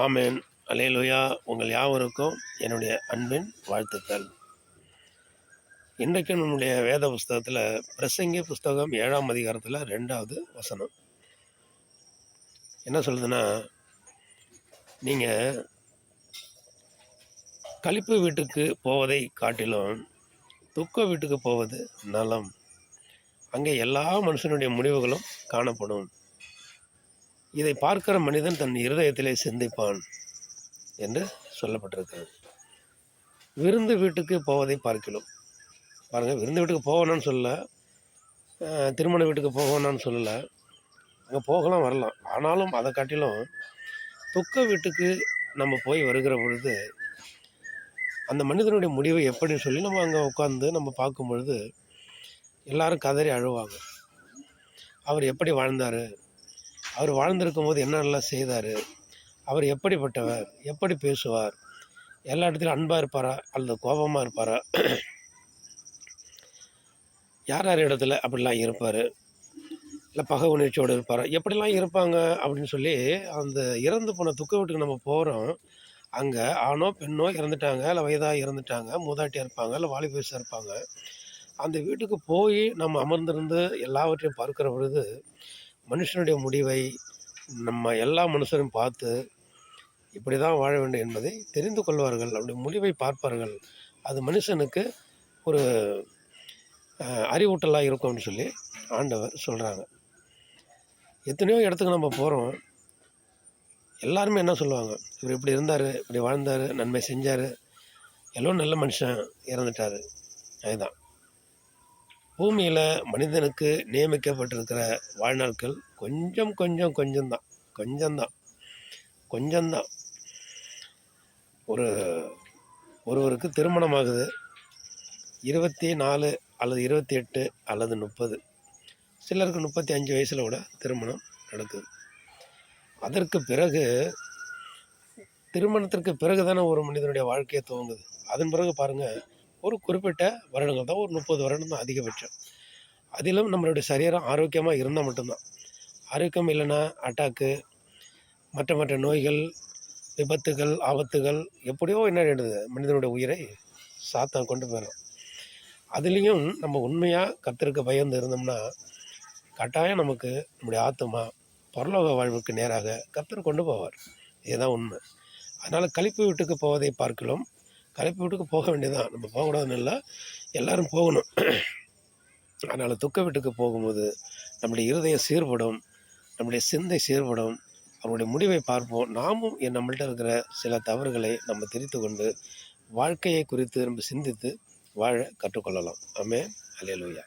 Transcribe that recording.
ஆமென். அல்லேலூயா. உங்கள் யாவருக்கும் என்னுடைய அன்பின் வாழ்த்துக்கள். இன்றைக்கு நம்முடைய வேத புஸ்தகத்தில் பிரசங்கி புஸ்தகம் 7ஆம் அதிகாரத்தில் 2வது வசனம் என்ன சொல்லுதுன்னா, நீங்கள் களிப்பு வீட்டுக்கு போவதை காட்டிலும் துக்க வீட்டுக்கு போவது நலம். அங்கே எல்லா மனுஷனுடைய முடிவுகளும் காணப்படும். இதை பார்க்கிற மனிதன் தன் இருதயத்திலே சிந்திப்பான் என்று சொல்லப்பட்டிருக்கிறது. விருந்து வீட்டுக்கு போவதை பார்க்கலாம். பாருங்கள், விருந்து வீட்டுக்கு போகணும்னு சொல்லல, திருமண வீட்டுக்கு போகணும்னு சொல்லலை. அங்கே போகலாம் வரலாம். ஆனாலும் அதை காட்டிலும் துக்க வீட்டுக்கு நம்ம போய் வருகிற பொழுது அந்த மனிதனுடைய முடிவை எப்படின்னு சொல்லி நம்ம அங்கே உட்காந்து நம்ம பார்க்கும் பொழுது எல்லாரும் கதறி அழுவாங்க. அவர் எப்படி வாழ்ந்தார், அவர் வாழ்ந்திருக்கும் போது என்னென்னலாம் செய்தார், அவர் எப்படிப்பட்டவர், எப்படி பேசுவார், எல்லா இடத்துலையும் அன்பாக இருப்பாரா அல்லது கோபமாக இருப்பாரா, யார் யார் இடத்துல அப்படிலாம் இருப்பார், இல்லை பகை உணர்ச்சியோடு இருப்பாரா, எப்படிலாம் இருப்பாங்க அப்படின்னு சொல்லி அந்த இறந்து போன துக்க வீட்டுக்கு நம்ம போகிறோம். அங்கே ஆணோ பெண்ணோ இறந்துட்டாங்க, இல்லை வயதாக இறந்துட்டாங்க, மூதாட்டியாக இருப்பாங்க, இல்லை வாலிபேசாக இருப்பாங்க. அந்த வீட்டுக்கு போய் நம்ம அமர்ந்திருந்து எல்லாவற்றையும் பார்க்கிற பொழுது மனுஷனுடைய முடிவை நம்ம எல்லா மனுஷரும் பார்த்து இப்படி தான் வாழ வேண்டும் என்பதை தெரிந்து கொள்வார்கள். அப்படி முடிவை பார்ப்பார்கள். அது மனுஷனுக்கு ஒரு அறிவூட்டலாக இருக்கும்னு சொல்லி ஆண்டவர் சொல்கிறாங்க. எத்தனையோ இடத்துக்கு நம்ம போகிறோம், எல்லாருமே என்ன சொல்லுவாங்க, இவர் இப்படி இருந்தார், இப்படி வாழ்ந்தார், நன்மை செஞ்சார், எல்லோரும் நல்ல மனுஷன், இறந்துட்டார். அதுதான் பூமியில் மனிதனுக்கு நியமிக்கப்பட்டிருக்கிற வாழ்நாட்கள் கொஞ்சம்தான். ஒருவருக்கு திருமணமாகுது, 24 அல்லது 28 அல்லது 30, சிலருக்கு 35 வயசில் கூட திருமணம் நடக்குது. அதற்கு பிறகு திருமணத்திற்கு பிறகு தானே ஒரு மனிதனுடைய வாழ்க்கையை துவங்குது. அதன் பிறகு பாருங்கள், ஒரு குறிப்பிட்ட வருடங்கள் தான், ஒரு 30 வருடம் தான் அதிகபட்சம். அதிலும் நம்மளுடைய சரீரம் ஆரோக்கியமாக இருந்தால் மட்டும்தான். ஆரோக்கியம் இல்லைன்னா அட்டாக்கு, மற்ற நோய்கள், விபத்துகள், ஆபத்துகள் எப்படியோ என்ன ஆகிடுது, மனிதனுடைய உயிரை சாத்தான் கொண்டு போயிடும். அதுலேயும் நம்ம உண்மையாக கர்த்தருக்கு பயந்து இருந்தோம்னா கட்டாயம் நமக்கு நம்முடைய ஆத்துமா பரலோக வாழ்வுக்கு நேராக கர்த்தர் கொண்டு போவார். இதுதான் உண்மை. அதனால் களிப்பு வீட்டுக்கு போவதை பார்க்கலாம். களிப்பு வீட்டுக்கு போக வேண்டியதான், நம்ம போகக்கூடாதுன்னு இல்லை, எல்லோரும் போகணும். அதனால் துக்க வீட்டுக்கு போகும்போது நம்முடைய இருதயம் சீர்படும், நம்முடைய சிந்தை சீர்படும், அவருடைய முடிவை பார்ப்போம். நாமும் நம்மள்கிட்ட இருக்கிற சில தவறுகளை நம்ம திரித்து கொண்டு வாழ்க்கையை குறித்து நம்ம சிந்தித்து வாழ கற்றுக்கொள்ளலாம். ஆமென். அல்லேலூயா.